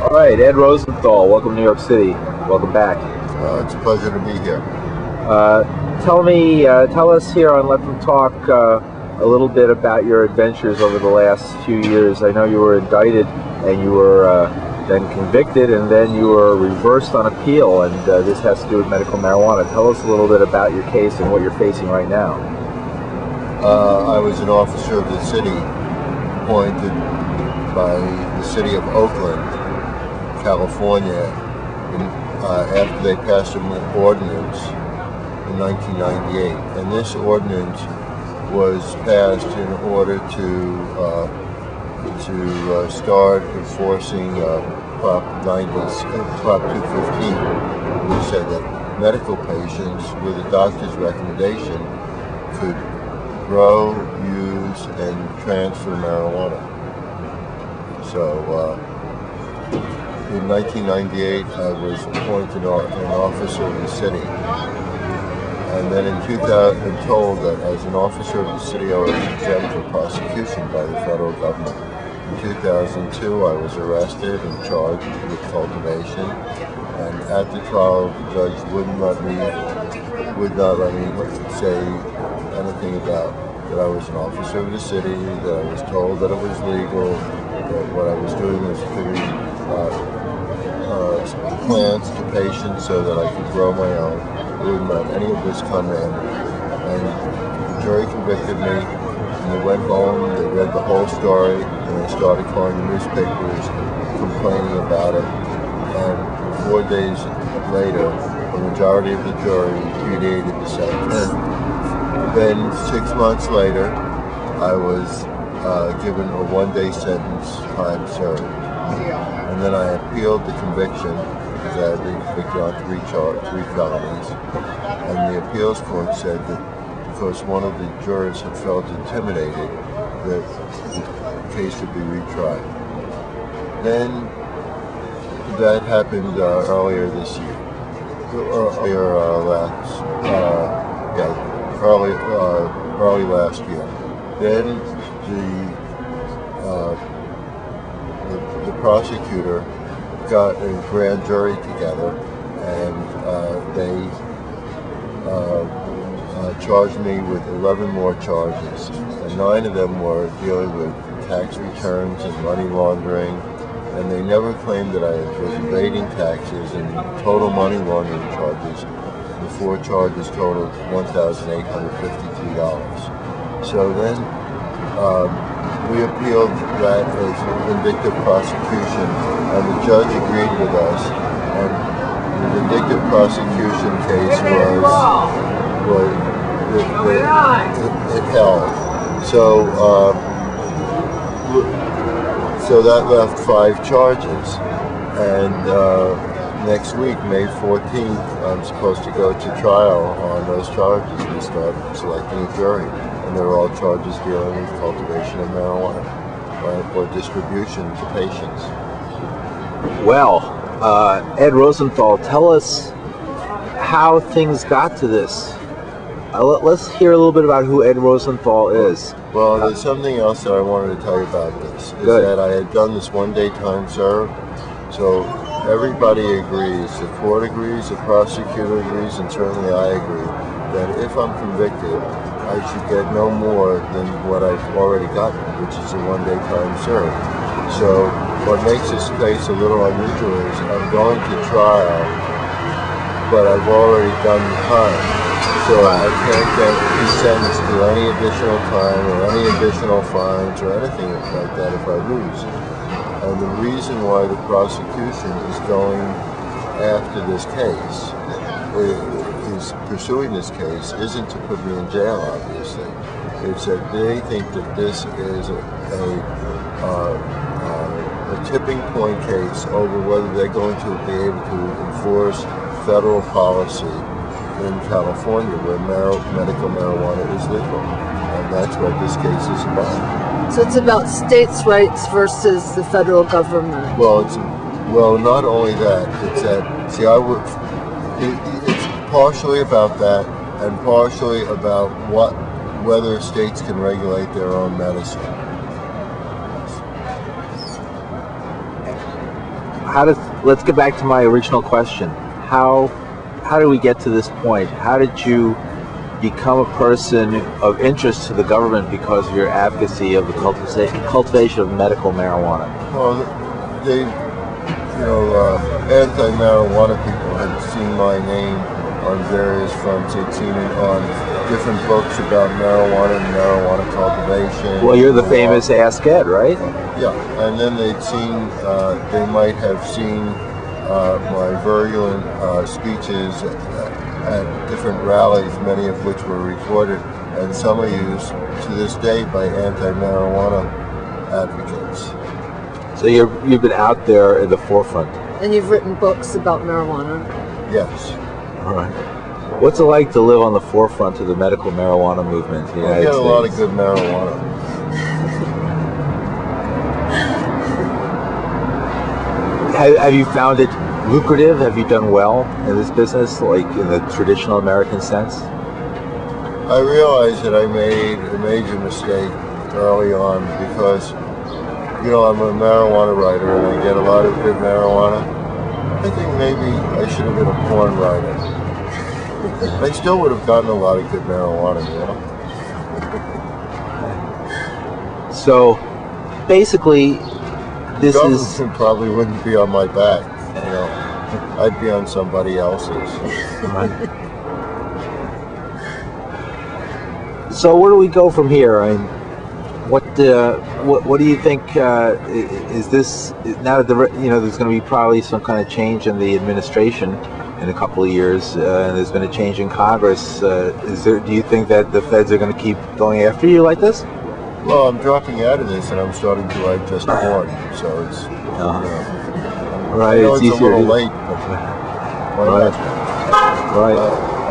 All right, Ed Rosenthal, welcome to New York City. Welcome back. It's a pleasure to be here. Tell us here on Let Them Talk a little bit about your adventures over the last few years. I know you were indicted and you were then convicted and then you were reversed on appeal, and this has to do with medical marijuana. Tell us a little bit about your case and what you're facing right now. I was an officer of the city appointed by the city of Oakland, California, after they passed an ordinance in 1998. And this ordinance was passed in order to start enforcing Prop 215, which said that medical patients with a doctor's recommendation could grow, use, and transfer marijuana. So in 1998, I was appointed an officer of the city. And then in 2000, told that as an officer of the city, I was exempt from prosecution by the federal government. In 2002, I was arrested and charged with cultivation. And at the trial, the judge would not let me say anything about that I was an officer of the city, that I was told that it was legal, that what I was doing was giving plants to patients so that I could grow my own. It wouldn't let any of this come in. And the jury convicted me, and they went home, they read the whole story, and they started calling the newspapers complaining about it. And 4 days later, the majority of the jury repudiated the sentence. Then 6 months later, I was given a one-day sentence, time served. And then I appealed the conviction because I had been convicted on three felonies. And the appeals court said that because one of the jurors had felt intimidated, that the case should be retried. Then that happened earlier this year, early last year. Then the prosecutor got a grand jury together, and they charged me with 11 more charges, and 9 of them were dealing with tax returns and money laundering, and they never claimed that I was evading taxes and total money laundering charges. The 4 charges totaled $1,853. So then we appealed that as vindictive prosecution, and the judge agreed with us, and the vindictive prosecution case it held. So that left 5 charges, and next week, May 14th, I'm supposed to go to trial on those charges and start selecting a jury. And they're all charges dealing with cultivation of marijuana or distribution to patients. Well, Ed Rosenthal, tell us how things got to this. Let's hear a little bit about who Ed Rosenthal is. Well, there's something else that I wanted to tell you about this. Is that I had done this one-day time served, so everybody agrees, the court agrees, the prosecutor agrees, and certainly I agree, that if I'm convicted, I should get no more than what I've already gotten, which is a one-day time served. So what makes this case a little unusual is I'm going to trial, but I've already done the time. So I can't be sentenced to any additional time or any additional fines or anything like that if I lose. And the reason why the prosecution is going after this case, is pursuing this case, isn't to put me in jail, obviously. It's that they think that this is a tipping point case over whether they're going to be able to enforce federal policy in California where medical marijuana is legal. And that's what this case is about. So it's about states' rights versus the federal government. Well, not only that. It's that. See, it's partially about that, and partially about whether states can regulate their own medicine. let's get back to my original question. How did we get to this point? How did you become a person of interest to the government because of your advocacy of the cultivation of medical marijuana? Well, anti-marijuana people had seen my name on various fronts. They'd seen it on different books about marijuana and marijuana cultivation. Well, you're the famous Ask Ed, right? Yeah, and then they'd seen, they might have seen my virulent speeches at different rallies, many of which were recorded, and some are used to this day by anti-marijuana advocates. So you've been out there at the forefront. And you've written books about marijuana. Yes. All right. What's it like to live on the forefront of the medical marijuana movement in the United States? We get a lot of good marijuana. Have you found it lucrative? Have you done well in this business, like in the traditional American sense? I realized that I made a major mistake early on because, you know, I'm a marijuana writer and I get a lot of good marijuana. I think maybe I should have been a porn writer. I still would have gotten a lot of good marijuana, you know? So, basically, the government probably wouldn't be on my back, you know. I'd be on somebody else's. So where do we go from here? I mean, what do you think is this, now that there's going to be probably some kind of change in the administration in a couple of years, and there's been a change in Congress, do you think that the feds are going to keep going after you like this? Well, I'm dropping out of this and I'm starting to write just porn, so it's, right, I know it's it's easier a little late, but right.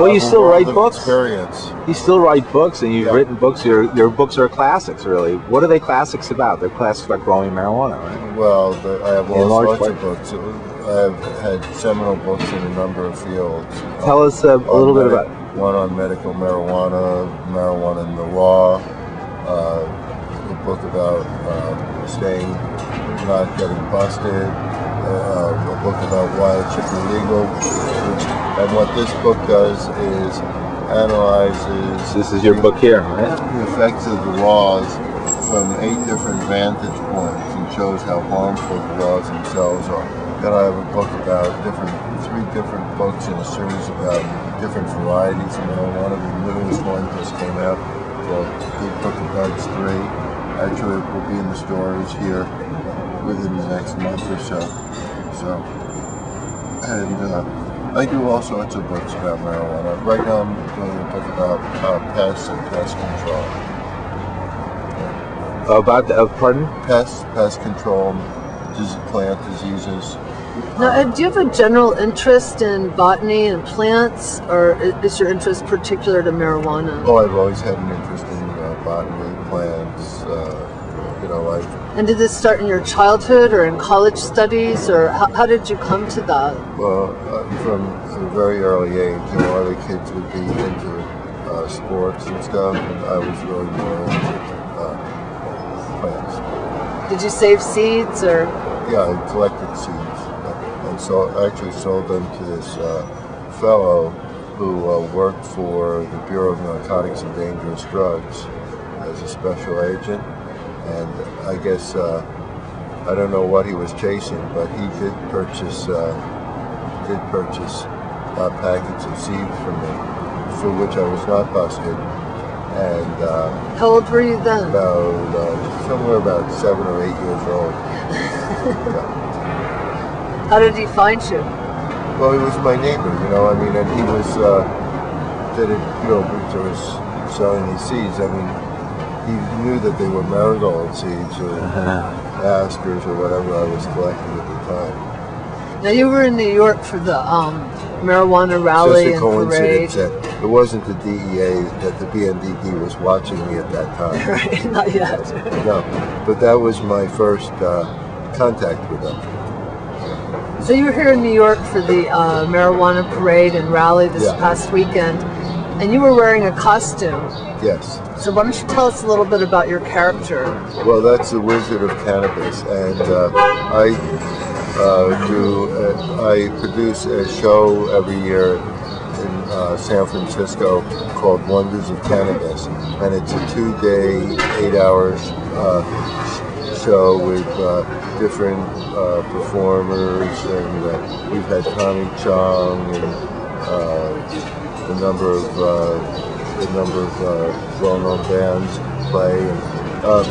Well, you still write books. Experience. You still write books, and you've written books. Your books are classics, really. What are they classics about? They're classics about growing marijuana, right? Well, I have all sorts of books. I have had seminal books in a number of fields. Tell us a little bit about one on medical marijuana, marijuana in the law. A book about not getting busted. A book about why it should be legal. And what this book does is analyzes... This is your book here, right? The effects of the laws from 8 different vantage points and shows how harmful the laws themselves are. Then I have a book about 3 different books in a series about different varieties of marijuana. The newest one just came out called Big Book of Buds 3. Actually, it will be in the stores here within the next month or so. And I do all sorts of books about marijuana. Right now I'm doing a book about pests and pest control. Pardon? Pest control, plant diseases. Now, do you have a general interest in botany and plants, or is your interest particular to marijuana? Oh, I've always had an interest in botany, plants, And did this start in your childhood or in college studies, or how did you come to that? Well, from a very early age, other kids would be into sports and stuff, and I was really more into plants. Did you save seeds, or? Yeah, I collected seeds. And so I actually sold them to this fellow who worked for the Bureau of Narcotics and Dangerous Drugs as a special agent. And I guess, I don't know what he was chasing, but he did purchase a package of seeds from me, for which I was not busted. And how old were you then? Somewhere about 7 or 8 years old. How did he find you? Well, he was my neighbor, and he was selling these seeds. He knew that they were marigold seeds or asters or whatever I was collecting at the time. Now, you were in New York for the marijuana rally and parade. Just a coincidence that it wasn't the DEA, that the BNDD was watching me at that time. Right, not yet. No, but that was my first contact with them. So you were here in New York for the marijuana parade and rally this past weekend, and you were wearing a costume. Yes. So why don't you tell us a little bit about your character? Well, that's the Wizard of Cannabis, and I I produce a show every year in San Francisco called Wonders of Cannabis, and it's a 2-day, 8-hour show with different performers, and we've had Tommy Chong and a number of well-known bands play. And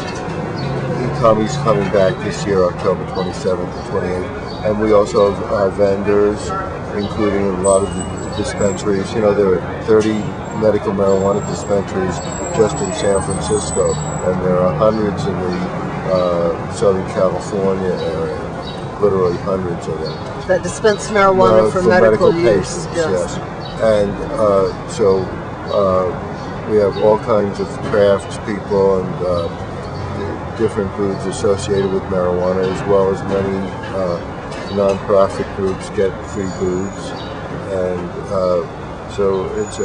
Tommy's coming back this year, October 27th and 28th, and we also have vendors, including a lot of the dispensaries. You know, there are 30 medical marijuana dispensaries just in San Francisco, and there are hundreds in the Southern California area, literally hundreds of them. That dispense marijuana for medical use. Patients, yes. And so we have all kinds of crafts people and different groups associated with marijuana, as well as many non-profit groups get free booths, and so it's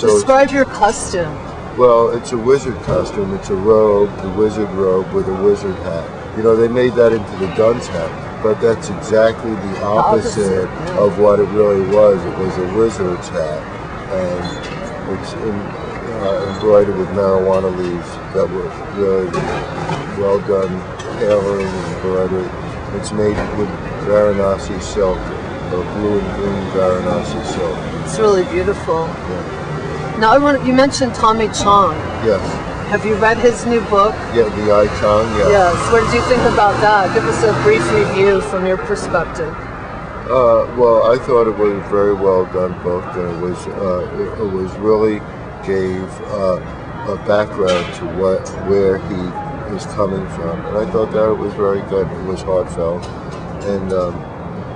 describe your costume. Well, it's a wizard costume. It's a robe, the wizard robe with a wizard hat. You know, they made that into the dunce hat, but that's exactly the opposite of what it really was. It was a wizard's hat, and it's embroidered with marijuana leaves that were really well done tailoring and embroidery. It's made with Varanasi silk, or blue and green Varanasi silk. It's really beautiful. Yeah. Now, you mentioned Tommy Chong. Yes. Have you read his new book? Yeah, the I Chong. Yeah. Yes. What did you think about that? Give us a brief review from your perspective. Well, I thought it was a very well done book, and it was really gave a background to where he is coming from, and I thought that it was very good. It was heartfelt, and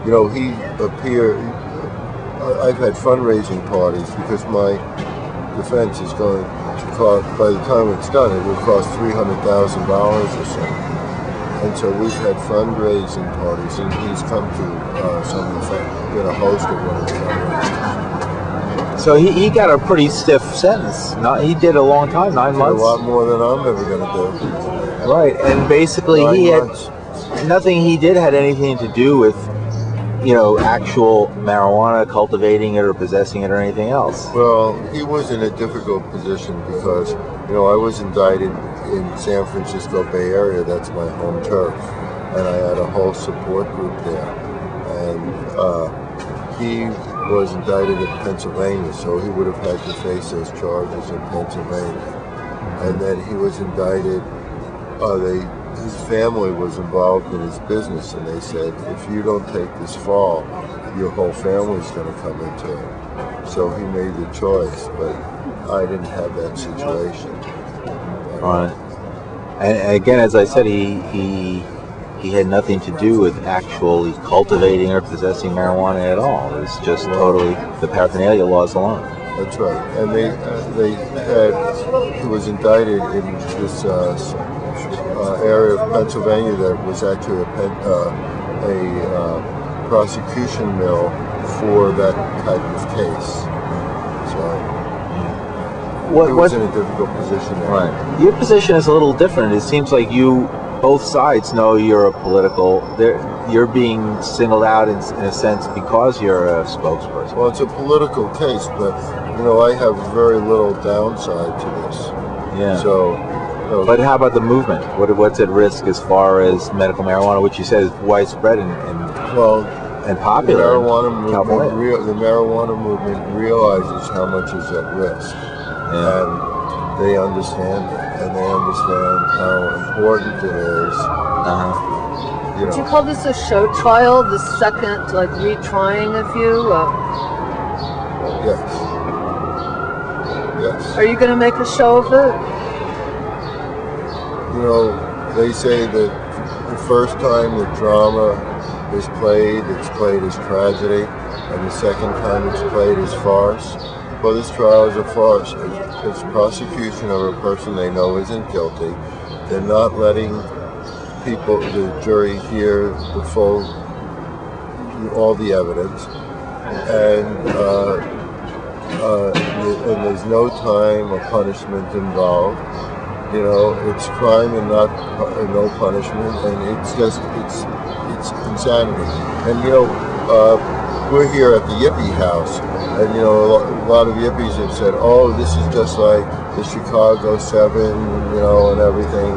you know, he appeared. I've had fundraising parties because my defense is going to cost, by the time it's done, it will cost $300,000 or so. And so we've had fundraising parties, and he's come to some of the been a host of one of the fundraising. So he got a pretty stiff sentence. He did a long time, 9 months. A lot more than I'm ever going to do. Right, and basically nothing he did had anything to do with, you know, actual marijuana, cultivating it or possessing it or anything else. Well, he was in a difficult position because, you know, I was indicted in San Francisco Bay Area. That's my home turf, and I had a whole support group there. And he was indicted in Pennsylvania, so he would have had to face those charges in Pennsylvania. And then he was indicted. His family was involved in his business, and they said, if you don't take this fall, your whole family's going to come into it. So he made the choice, but I didn't have that situation. Right. And again, as I said, he had nothing to do with actually cultivating or possessing marijuana at all. It was just totally the paraphernalia laws alone. That's right. And he was indicted in this area of Pennsylvania that was actually a prosecution mill for that type of case. So he was in a difficult position there. Right. Your position is a little different. It seems like both sides know you're you're being singled out in a sense because you're a spokesperson. Well, it's a political case, but you know, I have very little downside to this. Yeah. So. But how about the movement? What's at risk as far as medical marijuana, which you said is widespread and popular? The marijuana movement realizes how much is at risk, and they understand it, and they understand how important it is. Would you call this a show trial? The second, retrying of you? Yes. Yes. Are you going to make a show of it? You know, they say that the first time the drama is played, it's played as tragedy, and the second time it's played as farce. Well, this trial is a farce. It's prosecution of a person they know isn't guilty. They're not letting the jury hear all the evidence, and there's no time or punishment involved. You know, it's crime and no punishment, and it's insanity. And you know, we're here at the Yippie house, and you know, a lot of Yippies have said, "Oh, this is just like the Chicago 7, you know, and everything,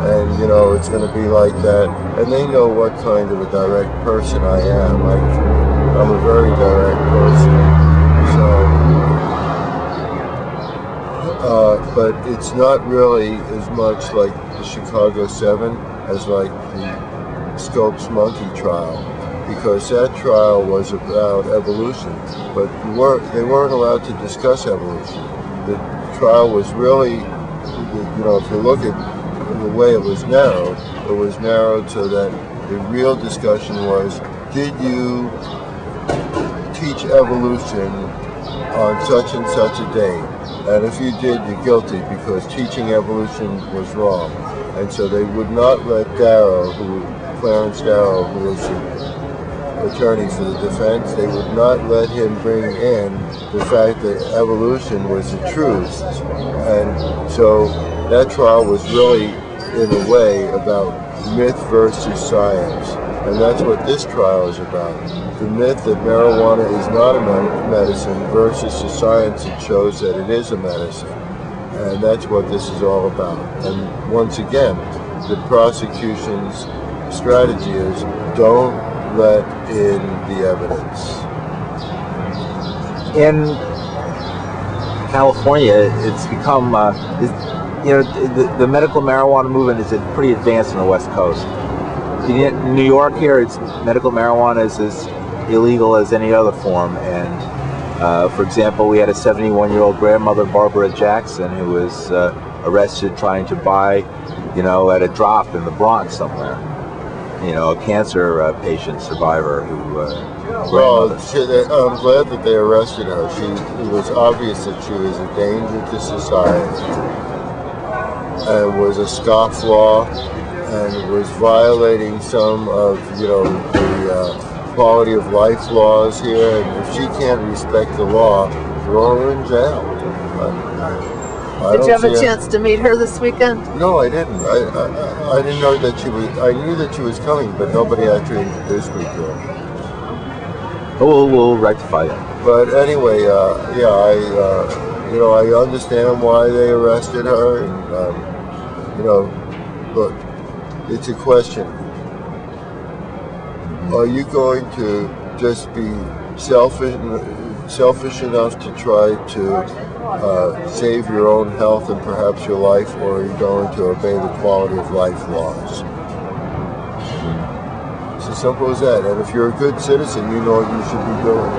and you know, it's going to be like that." And they know what kind of a direct person I am. I'm a very direct person. But it's not really as much like the Chicago 7 as like the Scopes Monkey trial, because that trial was about evolution, but they weren't allowed to discuss evolution. The trial was really, you know, if you look at the way it was narrowed so that the real discussion was, did you teach evolution on such and such a day? And if you did, you're guilty, because teaching evolution was wrong. And so they would not let Clarence Darrow, who was the attorney for the defense, they would not let him bring in the fact that evolution was the truth. And so that trial was really, in a way, about myth versus science. And that's what this trial is about. The myth that marijuana is not a medicine versus the science that shows that it is a medicine. And that's what this is all about. And once again, the prosecution's strategy is don't let in the evidence. In California, it's become, you know, the medical marijuana movement is pretty advanced on the West Coast. In New York here, it's medical marijuana is as illegal as any other form. And for example, we had a 71-year-old grandmother, Barbara Jackson, who was arrested trying to buy, you know, at a drop in the Bronx somewhere. You know, a cancer patient survivor who. Well, I'm glad that they arrested her. It was obvious that she was a danger to society, and was a scofflaw, and was violating some of, you know, the quality of life laws here. And if she can't respect the law, throw her in jail. Did you have a chance to meet her this weekend? No, I didn't. I didn't know that she was. I knew that she was coming, but nobody actually introduced me to her. We'll rectify that. But anyway, yeah, you know, I understand why they arrested her, and you know, look. It's a question. Are you going to just be selfish enough to try to save your own health and perhaps your life, or are you going to obey the quality of life laws? It's as simple as that. And if you're a good citizen, you know what you should be doing.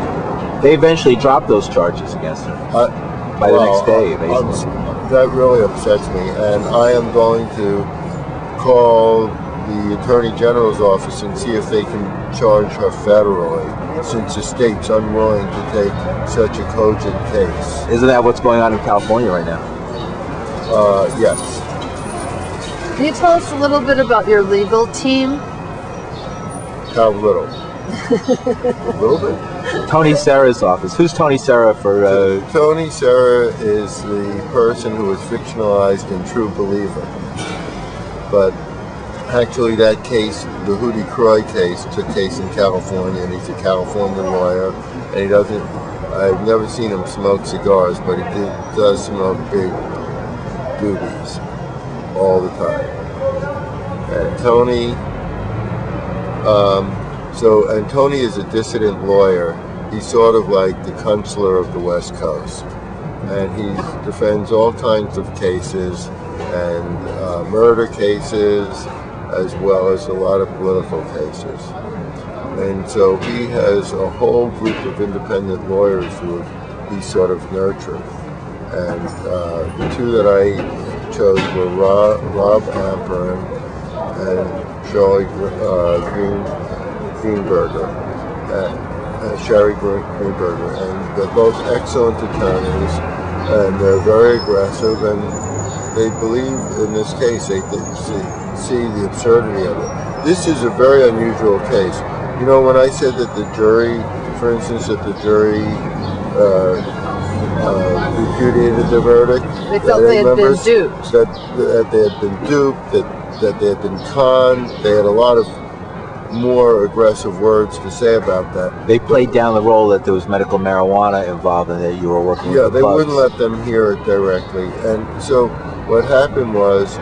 They eventually dropped those charges against her by the next day. That really upsets me, and I am going to call the Attorney General's office and see if they can charge her federally, since the state's unwilling to take such a cogent case. Isn't that what's going on in California right now? Yes. Can you tell us a little bit about your legal team? How little? A little bit? Tony Serra's office. Who's Tony Serra for? Tony Serra is the person who was fictionalized in True Believer. But actually that case, the Hootie Croy case, took place in California, and he's a California lawyer, and he doesn't, I've never seen him smoke cigars, but he does smoke big doobies all the time. And Tony, and Tony is a dissident lawyer. He's sort of like the Kunstler of the West Coast, and he defends all kinds of cases, and murder cases, as well as a lot of political cases. And so he has a whole group of independent lawyers who he sort of nurtured. And the two that I chose were Rob Amperin and Shirley Sherry Greenberger. And they're both excellent attorneys, and they're very aggressive, and they believe in this case. They see the absurdity of it. This is a very unusual case. You know, when I said that the jury, for instance, that the jury repudiated the verdict. They felt they had been duped. That they had been duped, that they had been conned. They had a lot of more aggressive words to say about that. They played down the role that there was medical marijuana involved and that you were working with the they clubs. wouldn't let them hear it directly. And so what happened was,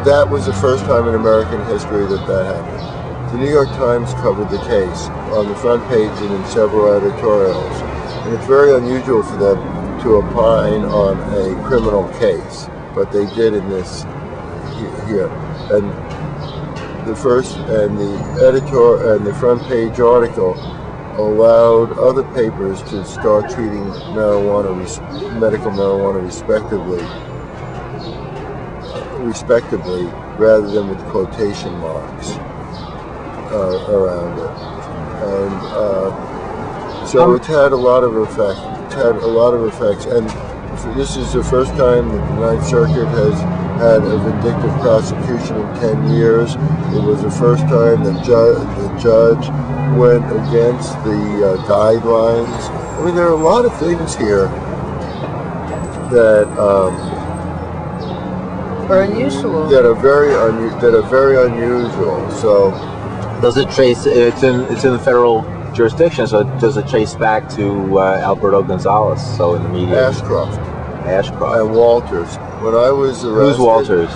that was the first time in American history that happened. The New York Times covered the case on the front page and in several editorials. And it's very unusual for them to opine on a criminal case, but they did in this here. And the editor and the front page article allowed other papers to start treating medical marijuana respectively, rather than with quotation marks around it. And so it's had a lot of effect. It's had a lot of effects. And this is the first time that the Ninth Circuit has had a vindictive prosecution in 10 years. It was the first time that the judge went against the guidelines. I mean, there are a lot of things here that are unusual. That are very unusual. So, does it trace? It's in the federal jurisdiction. So does it trace back to Alberto Gonzalez? So in the media, Ashcroft, and Walters. When I was arrested, who's Walters?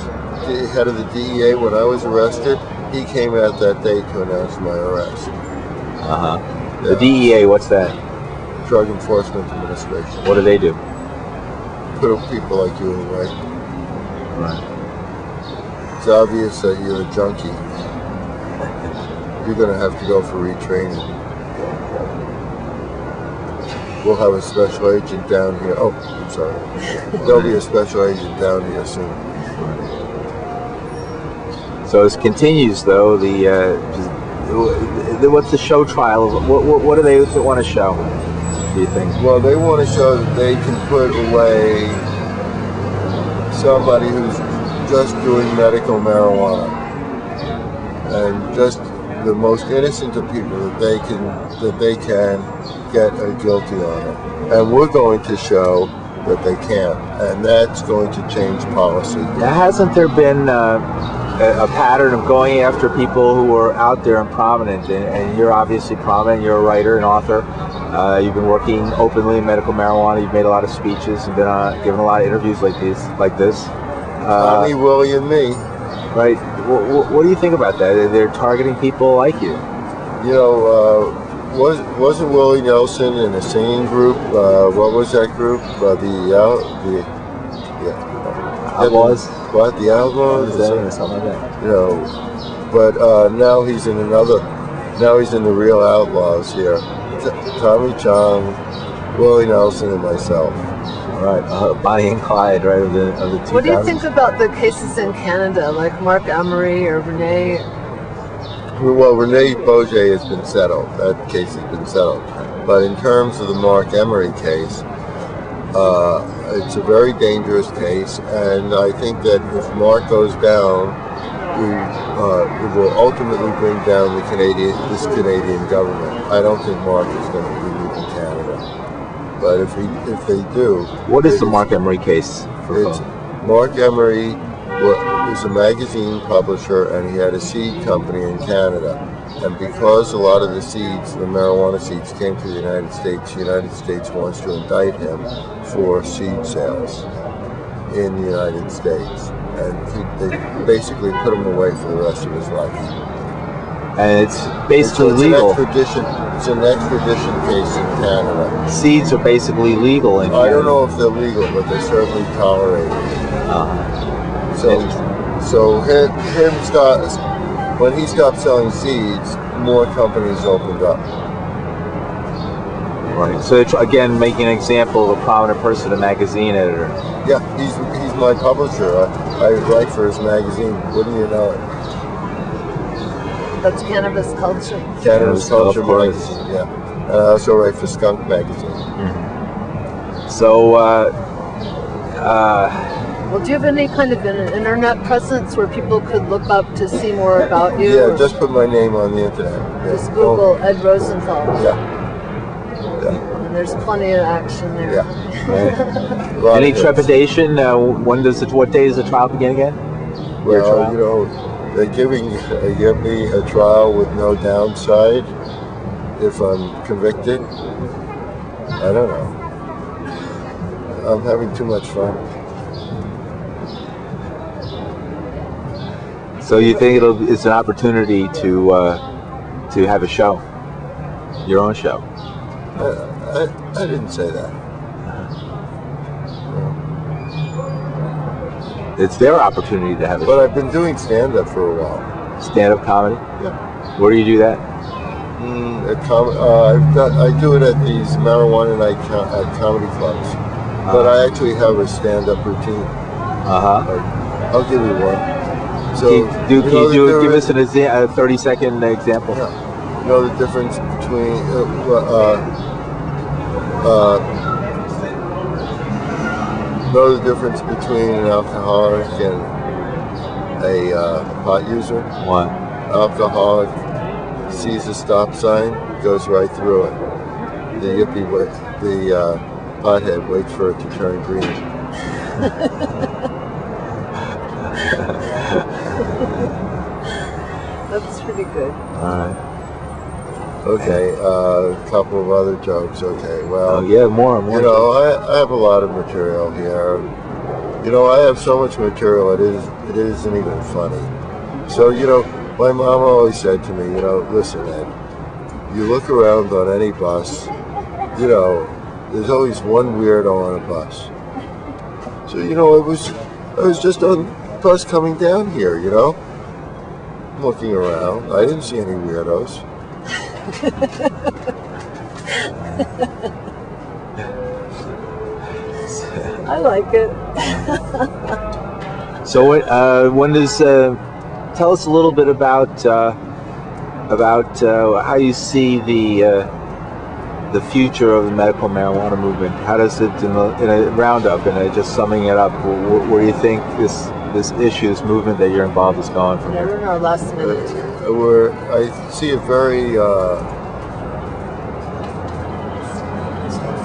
The head of the DEA. When I was arrested, he came out that day to announce my arrest. Yeah. The DEA, what's that? Drug Enforcement Administration. What do they do? Put people like you away. Right. It's obvious that you're a junkie. You're going to have to go for retraining. We'll have a special agent down here. Oh, I'm sorry. There'll be a special agent down here soon. So this continues, though. What's the show trial? What do they want to show, do you think? Well, they want to show that they can put away somebody who's just doing medical marijuana, and just the most innocent of people that they can get guilty on it. And we're going to show that they can't, and that's going to change policy. Now, hasn't there been a pattern of going after people who are out there and prominent, and you're obviously prominent, you're a writer and author, you've been working openly in medical marijuana, you've made a lot of speeches, and been given a lot of interviews like this. Tommy, Willie, and me. Right. What do you think about that? They're targeting people like you. You know, wasn't Willie Nelson in a singing group? What was that group? Outlaws? What, the Outlaws? Something like that. You know, but now he's in the Real Outlaws here. Tommy Chong, Willie Nelson, and myself. Right, Bonnie and Clyde, right, of the 2000s. What do you think about the cases in Canada, like Mark Emery or Renee? Well, Renee Boget has been settled. That case has been settled. But in terms of the Mark Emery case, it's a very dangerous case, and I think that if Mark goes down, it will ultimately bring down this Canadian government. I don't think Mark is going to be leaving Canada. But if they do... What is the Mark Emery case? Mark Emery was a magazine publisher, and he had a seed company in Canada. And because a lot of the seeds, the marijuana seeds, came to the United States wants to indict him for seed sales in the United States. And they basically put him away for the rest of his life. And it's basically legal. It's an extradition case in Canada. Seeds are basically legal in Canada. I don't know if they're legal, but they're certainly tolerated. When he stopped selling seeds, more companies opened up. Right. So again, making an example of a prominent person, a magazine editor. Yeah, he's my publisher. I write for his magazine. Wouldn't you know it? That's Cannabis Culture. Cannabis Culture magazine, yeah. And I also write for Skunk magazine. Mm-hmm. So, well, do you have any kind of an internet presence where people could look up to see more about you? Yeah, just put my name on the internet. Just Google Ed Rosenthal. Yeah. and there's plenty of action there. Yeah. Right. Any trepidation? What day does the trial begin again? Well, you know, they're giving me a trial with no downside if I'm convicted. I don't know. I'm having too much fun. So you think it's an opportunity to have a show, your own show? I didn't say that. It's their opportunity to have a show. But I've been doing stand-up for a while. Stand-up comedy? Yeah. Where do you do that? I do it at these marijuana night at comedy clubs. But I actually have a stand-up routine. I'll give you one. So give us a 30-second example? Yeah. You know the difference between an alcoholic and a pot user? What? Alcoholic sees a stop sign, goes right through it. The Yippie, the pothead waits for it to turn green. That's pretty good. All right. Okay, a couple of other jokes. Okay, well. Yeah, more. You know, I have a lot of material here. You know, I have so much material, it isn't even funny. So, you know, my mom always said to me, you know, listen, Ed, you look around on any bus, you know, there's always one weirdo on a bus. So, you know, I was just on the bus coming down here, you know, looking around. I didn't see any weirdos. I like it. So when does tell us a little bit about how you see the future of the medical marijuana movement? How does it, in a roundup, and just summing it up, where do you think this issue, this movement that you're involved is going from here? We're in our last minute. I see it very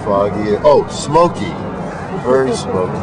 foggy. Oh, smoky. Very smoky.